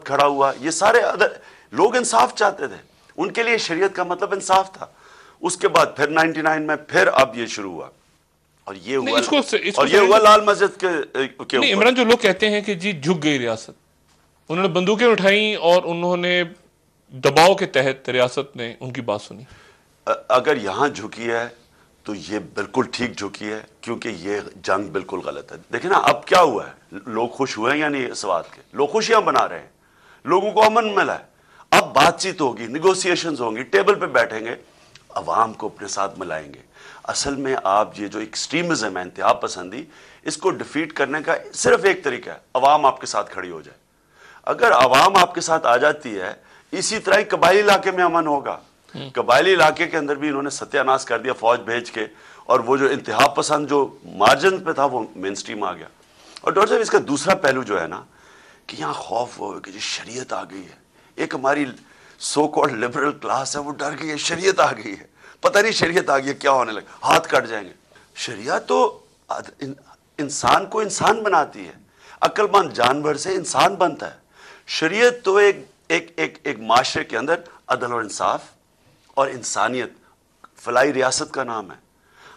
کھڑا ہوا, یہ سارے لوگ انصاف چاہتے تھے, ان کے لیے شریعت کا مطلب انصاف تھا. اس کے بعد پھر 99 میں پھر اب یہ شروع ہوا, اور یہ ہوا لال مسجد کے نہیں. عمران, جو لوگ کہتے ہیں کہ جی جھک گئی ریاست, انہوں نے بندوقیں اٹھائیں اور انہوں نے دباؤ کے تحت ریاست نے ان کی بات سنی. اگر یہاں جھکی ہے تو یہ بالکل ٹھیک جھکی ہے, کیونکہ یہ جنگ بالکل غلط ہے. دیکھیں نا اب کیا ہوا ہے, لوگ خوش ہوئے ہیں یا نہیں اس بات کے؟ لوگ خوشیاں بنا رہے ہیں, لوگوں کو امن ملا ہے. اب بات چیت ہوگی, نیگوسیشنز ہوں گی, ٹیبل پہ بیٹھیں گے, عوام کو اپنے ساتھ ملائیں گے. اصل میں آپ یہ جو ایکسٹریمزم ہے, انتہا پسندی, اس کو ڈیفیٹ کرنے کا صرف ایک طریقہ ہے, عوام آپ کے ساتھ کھڑی ہو جائے. اگر عوام آپ کے ساتھ آ جاتی ہے, اسی طرح ہی قبائلی علاقے میں امن ہوگا. قبائلی علاقے کے اندر بھی انہوں نے ستیہ ناش کر دیا فوج بھیج کے, اور وہ جو انتہا پسند جو مارجن پہ تھا وہ مین سٹریم آ گیا. اور ڈاکٹر صاحب اس کا دوسرا پہلو جو ہے نا, کہ یہاں خوف ہو کہ شریعت آ گئی ہے. ایک ہماری سو کالڈ لبرل کلاس ہے, وہ ڈر گئی ہے, شریعت آ گئی ہے, پتہ نہیں شریعت آ گئی ہے کیا ہونے لگا, ہاتھ کٹ جائیں گے. شریعت تو انسان کو انسان بناتی ہے, عقل مند جانور سے انسان بنتا ہے. شریعت تو ایک معاشرے کے اندر عدل اور انصاف اور انسانیت, فلاحی ریاست کا نام ہے.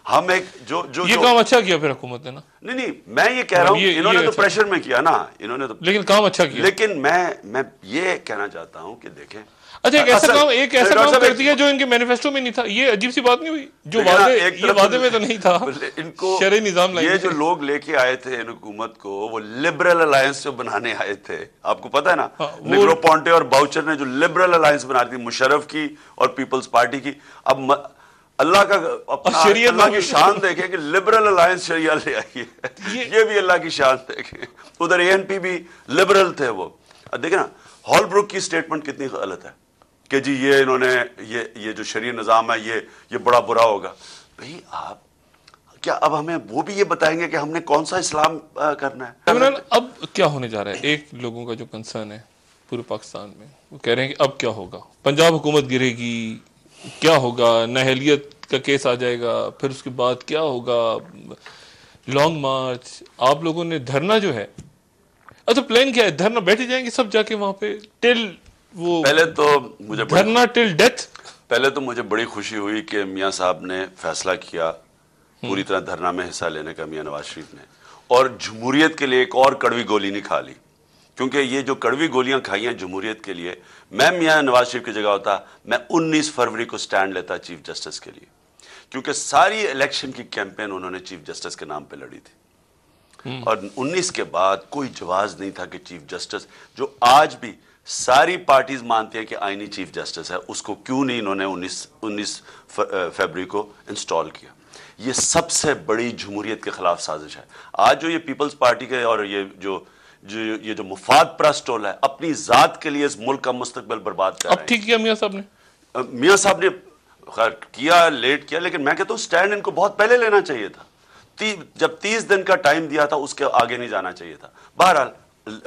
ہم ایک یہ کام اچھا کیا پھر حکومت نے نا. نہیں, میں یہ کہہ رہا ہوں, انہوں نے تو پریشر میں کیا نا, انہوں نے تو, لیکن کام اچھا کیا. لیکن میں یہ کہنا چاہتا ہوں کہ دیکھیں, اچھا ایک ایسا کام کر دیا جو ان کے مینیفیسٹو میں نہیں تھا. یہ عجیب سی بات نہیں ہوئی, جو وعدے میں تو نہیں تھا. ان کو شرعی نظام یہ جو لوگ لے کے آئے تھے ان حکومت کو, وہ لبرل الائنس جو بنانے آئے تھے, آپ کو پتا ہے نا, نیگرو پونٹے اور باؤچر نے جو لبرل الائنس بنا دی, مشرف کی اور پیپلز پارٹی کی. اب اللہ کا اللہ کی شان دیکھیں کہ لبرل الائنس شریعہ لے آئی ہے, یہ بھی اللہ کی شان دیکھیں. ادھر ANP بھی لبرل تھے وہ. دیکھیں نا ہال بروک کی سٹیٹمنٹ کتنی غلط ہے کہ جی یہ انہوں نے یہ جو شرعی نظام ہے یہ بڑا برا ہوگا. بھئی آپ کیا اب ہمیں وہ بھی یہ بتائیں گے کہ ہم نے کون سا اسلام کرنا ہے؟ عمران, اب کیا ہونے جا رہا ہے؟ ایک لوگوں کا جو کنسرن ہے پورے پاکستان میں, وہ کہہ رہے ہیں کہ اب کیا ہوگا, پنجاب حکومت گرے گی, کیا ہوگا, نااہلیت کا کیس آ جائے گا, پھر اس کے بعد کیا ہوگا, لانگ مارچ. آپ لوگوں نے دھرنا جو ہے, اچھا پلان کیا ہے, دھرنا بیٹھے جائیں گے سب جا کے وہاں پہ ٹل وہ پہلے تو مجھے دھرنا ٹل ڈیتھ. پہلے تو مجھے بڑی خوشی ہوئی کہ میاں صاحب نے فیصلہ کیا پوری طرح دھرنا میں حصہ لینے کا, میاں نواز شریف نے, اور جمہوریت کے لیے ایک اور کڑوی گولی نہیں کھا لی. کیونکہ یہ جو کڑوی گولیاں کھائی ہیں جمہوریت کے لیے, میں میاں نواز شریف کی جگہ ہوتا, میں 19 فروری کو سٹینڈ لیتا چیف جسٹس کے لیے, کیونکہ ساری الیکشن کی کیمپین انہوں نے چیف جسٹس کے نام پہ لڑی تھی. اور 19 کے بعد کوئی جواز نہیں تھا کہ چیف جسٹس, جو آج بھی ساری پارٹیز مانتی ہیں کہ آئینی چیف جسٹس ہے, اس کو کیوں نہیں انہوں نے 19 فروری کو انسٹال کیا. یہ سب سے بڑی جمہوریت کے خلاف سازش ہے. آج جو یہ پیپلز پارٹی کے اور یہ جو مفاد پرست ٹولہ ہے, اپنی ذات کے لیے اس ملک کا مستقبل برباد کر رہے ہیں. اب ٹھیک کیا میاں صاحب نے, میاں صاحب نے خیر کیا, لیٹ کیا, لیکن میں کہتا ہوں سٹینڈ ان کو بہت پہلے لینا چاہیے تھا. جب 30 دن کا ٹائم دیا تھا, اس کے آگے نہیں جانا چاہیے تھا. بہرحال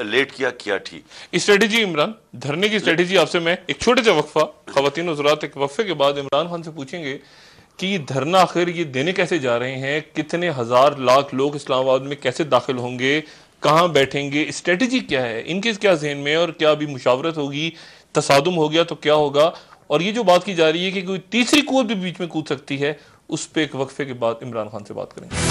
لیٹ کیا ٹھیک. اسٹریٹجی عمران, دھرنے کی اسٹریٹجی آپ سے میں ایک چھوٹے سا وقفہ, خواتین حضرات ایک وقفے کے بعد عمران خان سے پوچھیں گے کہ یہ دھرنا آخر یہ دینے کیسے جا رہے ہیں, کتنے ہزار لاکھ لوگ اسلام آباد میں کیسے داخل ہوں گے, کہاں بیٹھیں گے, اسٹریٹجی کیا ہے ان کے کیا ذہن میں, اور کیا ابھی مشاورت ہوگی, تصادم ہو گیا تو کیا ہوگا. اور یہ جو بات کی جا رہی ہے کہ کوئی تیسری قوت بھی بیچ میں کود سکتی ہے, اس پہ ایک وقفے کے بعد عمران خان سے بات کریں گے.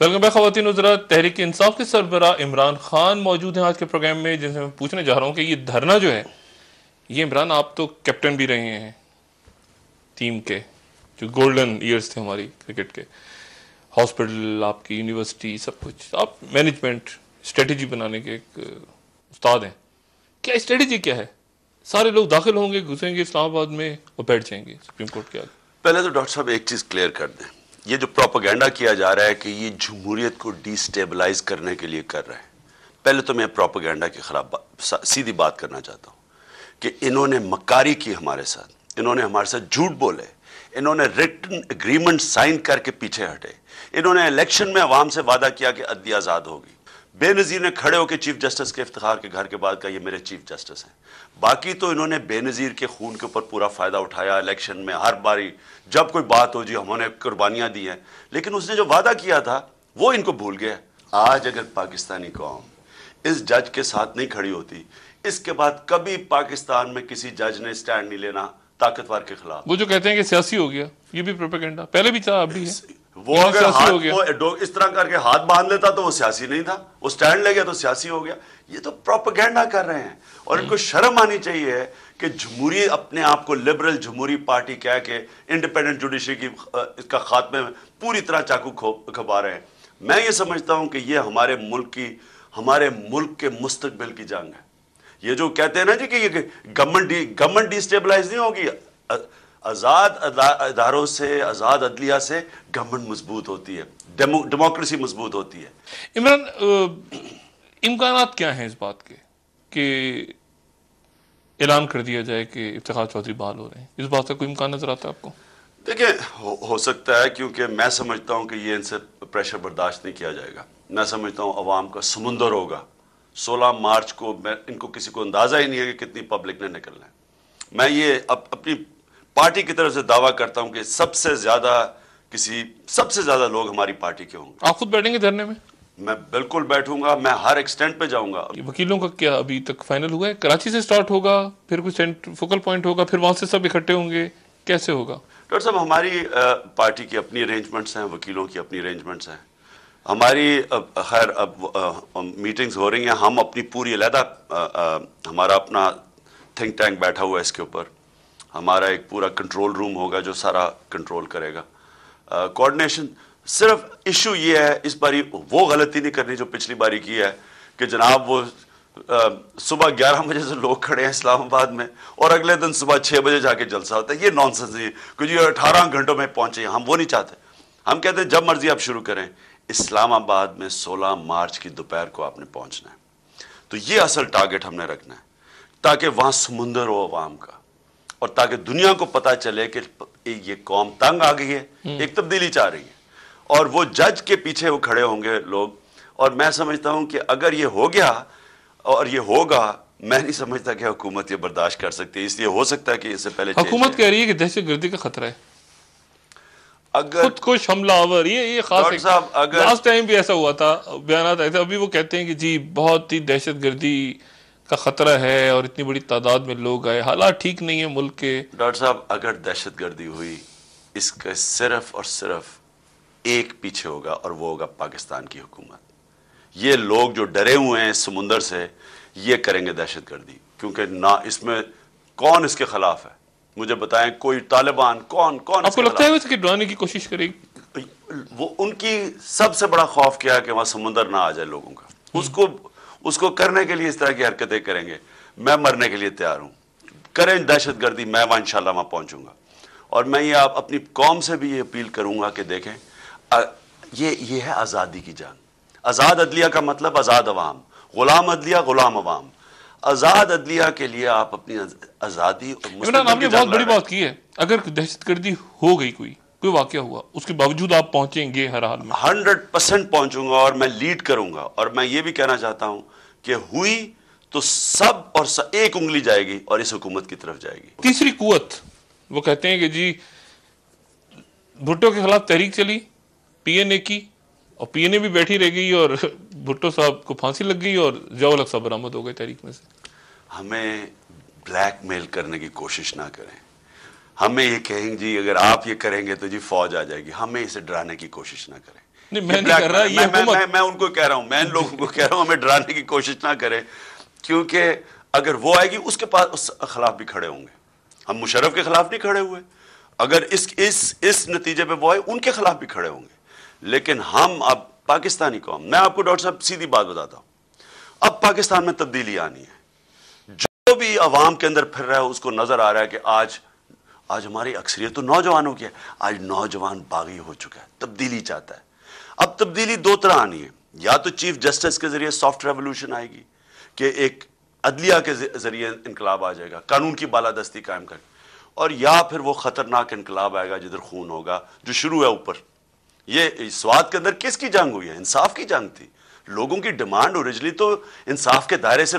ویلکم بیک خواتین حضرات. تحریک انصاف کے سربراہ عمران خان موجود ہیں آج کے پروگرام میں, جن سے میں پوچھنے جا رہا ہوں کہ یہ دھرنا جو ہے, یہ عمران آپ تو کیپٹن بھی رہے ہیں ٹیم کے, جو گولڈن ایئرز تھے ہماری کرکٹ کے, ہاسپٹل آپ کی, یونیورسٹی, سب کچھ, آپ مینجمنٹ اسٹریٹجی بنانے کے ایک استاد ہیں. کیا اسٹریٹجی کیا ہے؟ سارے لوگ داخل ہوں گے, گھسیں گے اسلام آباد میں اور بیٹھ جائیں گے سپریم کورٹ کے آگے. پہلے تو ڈاکٹر صاحب ایک چیز کلیئر کر دیں, یہ جو پروپیگنڈا کیا جا رہا ہے کہ یہ جمہوریت کو ڈی سٹیبلائز کرنے کے لیے کر رہے ہیں, پہلے تو میں پروپیگنڈا کے خلاف سیدھی بات کرنا چاہتا ہوں کہ انہوں نے مکاری کی ہمارے ساتھ, انہوں نے ہمارے ساتھ جھوٹ بولے, انہوں نے ریٹن اگریمنٹ سائن کر کے پیچھے ہٹے, انہوں نے الیکشن میں عوام سے وعدہ کیا کہ عدلیہ آزاد ہوگی. بے نظیر نے کھڑے ہو کے چیف جسٹس کے افتخار کے گھر کے بعد کہا یہ میرے چیف جسٹس ہیں. باقی تو انہوں نے بے نظیر کے خون کے اوپر پورا فائدہ اٹھایا الیکشن میں. ہر باری جب کوئی بات ہو جی ہموں نے قربانیاں دی ہیں, لیکن اس نے جو وعدہ کیا تھا وہ ان کو بھول گیا. آج اگر پاکستانی قوم اس جج کے ساتھ نہیں کھڑی ہوتی, اس کے بعد کبھی پاکستان میں کسی جج نے سٹینڈ نہیں لینا طاقتور کے خلاف. وہ جو کہتے ہیں کہ سیاسی ہو گیا, یہ بھی پروپیگنڈا پہلے بھی تھا, اب بھی ہے. وہ اگر وہ اس طرح کر کے ہاتھ باندھ لیتا تو وہ سیاسی نہیں تھا, وہ سٹینڈ لے گیا تو سیاسی ہو گیا. یہ تو پروپیگنڈا کر رہے ہیں, اور ان کو شرم آنی چاہیے کہ جمہوری اپنے آپ کو لبرل جمہوری پارٹی کہہ کے انڈیپینڈنٹ جوڈیشری کی اس کا خاتمے میں پوری طرح چاقو کھپا رہے ہیں. میں یہ سمجھتا ہوں کہ یہ ہمارے ملک کے مستقبل کی جنگ ہے. یہ جو کہتے ہیں نا جی کہ یہ گورنمنٹ ڈی اسٹیبلائز نہیں ہوگی, آزاد اداروں سے, آزاد عدلیہ سے گورنمنٹ مضبوط ہوتی ہے, ڈیموکریسی مضبوط ہوتی ہے. عمران, امکانات کیا ہیں اس بات کے کہ اعلان کر دیا جائے کہ افتخار چودھری بحال ہو رہے ہیں؟ اس بات کا کوئی امکان نظر آتا ہے آپ کو؟ دیکھیں, ہو سکتا ہے, کیونکہ میں سمجھتا ہوں کہ یہ ان سے پریشر برداشت نہیں کیا جائے گا. میں سمجھتا ہوں عوام کا سمندر ہوگا 16 مارچ کو. ان کو کسی کو اندازہ ہی نہیں ہے کہ کتنی پبلک نے نکلنا ہے. میں یہ اپنی پارٹی کی طرف سے دعویٰ کرتا ہوں کہ سب سے زیادہ لوگ ہماری پارٹی کے ہوں گے. آپ خود بیٹھیں گے دھرنے میں؟ میں بالکل بیٹھوں گا, میں ہر ایکسٹینٹ پہ جاؤں گا. وکیلوں کا کیا ابھی تک فائنل ہوا ہے؟ کراچی سے سٹارٹ ہوگا, پھر کوئی فوکل پوائنٹ ہوگا, پھر وہاں سے سب اکٹھے ہوں گے, کیسے ہوگا؟ ڈاکٹر صاحب, ہماری پارٹی کی اپنی ارینجمنٹس ہیں, وکیلوں کی اپنی ارینجمنٹس ہیں. ہماری خیر اب میٹنگز ہو رہی ہیں. ہم اپنی پوری علیحدہ ہمارا اپنا تھنک ٹینک بیٹھا ہوا ہے اس کے اوپر. ہمارا ایک پورا کنٹرول روم ہوگا جو سارا کنٹرول کرے گا. کوآرڈینیشن, صرف ایشو یہ ہے اس باری وہ غلطی نہیں کرنی جو پچھلی باری کی ہے کہ جناب وہ صبح 11 بجے سے لوگ کھڑے ہیں اسلام آباد میں اور اگلے دن صبح 6 بجے جا کے جلسہ ہوتا ہے. یہ نانسنس نہیں ہے کہ جی 18 گھنٹوں میں پہنچے. ہم وہ نہیں چاہتے. ہم کہتے ہیں جب مرضی آپ شروع کریں. اسلام آباد میں 16 مارچ کی دوپہر کو آپ نے پہنچنا ہے. تو یہ اصل ٹارگٹ ہم نے رکھنا ہے تاکہ وہاں سمندر ہو عوام کا, اور تاکہ دنیا کو پتہ چلے کہ یہ قوم تنگ آ گئی ہے, ایک تبدیلی چاہ رہی ہے, اور وہ جج کے پیچھے وہ کھڑے ہوں گے لوگ. اور میں سمجھتا ہوں کہ اگر یہ ہو گیا اور یہ ہوگا, میں نہیں سمجھتا کہ حکومت یہ برداشت کر سکتی ہے. اس لیے ہو سکتا ہے کہ اس سے پہلے حکومت کہہ رہی ہے کہ دہشت گردی کا خطرہ ہے, اگر خود کش حملہ آور. یہ خاص لاسٹ ٹائم بھی ایسا ہوا تھا, بیانات آئے تھے. ابھی وہ کہتے ہیں کہ جی بہت ہی دہشت گردی کا خطرہ ہے اور اتنی بڑی تعداد میں لوگ آئے, حالات ٹھیک نہیں ہیں ملک کے. ڈاکٹر صاحب, اگر دہشت گردی ہوئی اس کا صرف اور صرف ایک پیچھے ہوگا, اور وہ ہوگا پاکستان کی حکومت. یہ لوگ جو ڈرے ہوئے ہیں اس سمندر سے, یہ کریں گے دہشت گردی. کیونکہ نہ اس میں کون اس کے خلاف ہے, مجھے بتائیں, کوئی طالبان, کون آپ کو لگتا ہے ویسے کہ ڈرانے کی کوشش کرے گی؟ وہ ان کی سب سے بڑا خوف کیا ہے کہ وہاں سمندر نہ آ جائے لوگوں کا. اس کو کرنے کے لیے اس طرح کی حرکتیں کریں گے. میں مرنے کے لیے تیار ہوں, کریں دہشت گردی, میں وہاں انشاءاللہ وہاں پہنچوں گا. اور میں یہ اپنی قوم سے بھی یہ اپیل کروں گا کہ دیکھیں, یہ ہے آزادی کی جنگ. آزاد عدلیہ کا مطلب آزاد عوام, غلام عدلیہ غلام عوام. آزاد عدلیہ کے لیے آپ اپنی آزادی اور آپ نے بہت بڑی بات کی ہے. اگر دہشت گردی ہو گئی, کوئی واقعہ ہوا, اس کے باوجود آپ پہنچیں گے ہر حال میں؟ 100% پہنچوں گا, اور میں لیڈ کروں گا. اور میں یہ بھی کہنا چاہتا ہوں کہ ہوئی تو سب اور ایک انگلی جائے گی اور اس حکومت کی طرف جائے گی. تیسری قوت, وہ کہتے ہیں کہ جی بھٹو کے خلاف تحریک چلی پی این اے کی, اور پی این اے بھی بیٹھی رہ گئی, اور بھٹو صاحب کو پھانسی لگ گئی اور ضیاء الحق صاحب برآمد ہو گئے تحریک میں سے. ہمیں بلیک میل کرنے کی کوشش نہ کریں. ہمیں یہ کہیں جی اگر آپ یہ کریں گے تو جی فوج آ جائے گی. ہمیں اسے ڈرانے کی کوشش نہ کریں. نہیں, میں نہیں کر رہا, میں ان کو کہہ رہا ہوں, میں ان لوگوں کو کہہ رہا ہوں ہمیں ڈرانے کی کوشش نہ کریں, کیونکہ اگر وہ آئے گی اس کے پاس اس خلاف بھی کھڑے ہوں گے. ہم مشرف کے خلاف نہیں کھڑے ہوئے, اگر اس نتیجے پہ وہ آئے ان کے خلاف بھی کھڑے ہوں گے. لیکن ہم اب پاکستانی قوم, میں آپ کو ڈاکٹر صاحب سیدھی بات بتاتا ہوں, اب پاکستان میں تبدیلی آنی ہے. جو بھی عوام کے اندر پھر رہا ہے اس کو نظر آ رہا ہے کہ آج ہماری اکثریت تو نوجوانوں کی ہے. آج نوجوان باغی ہو چکا ہے, تبدیلی چاہتا ہے. اب تبدیلی دو طرح آنی ہے, یا تو چیف جسٹس کے ذریعے سافٹ ریولوشن آئے گی کہ ایک عدلیہ کے ذریعے انقلاب آ جائے گا, قانون کی بالادستی قائم کر, اور یا پھر وہ خطرناک انقلاب آئے گا جدھر خون ہوگا, جو شروع ہے اوپر. یہ سوات کے اندر کس کی جنگ ہوئی ہے؟ انصاف کی جنگ تھی. لوگوں کی ڈیمانڈ اوریجنلی تو انصاف کے دائرے سے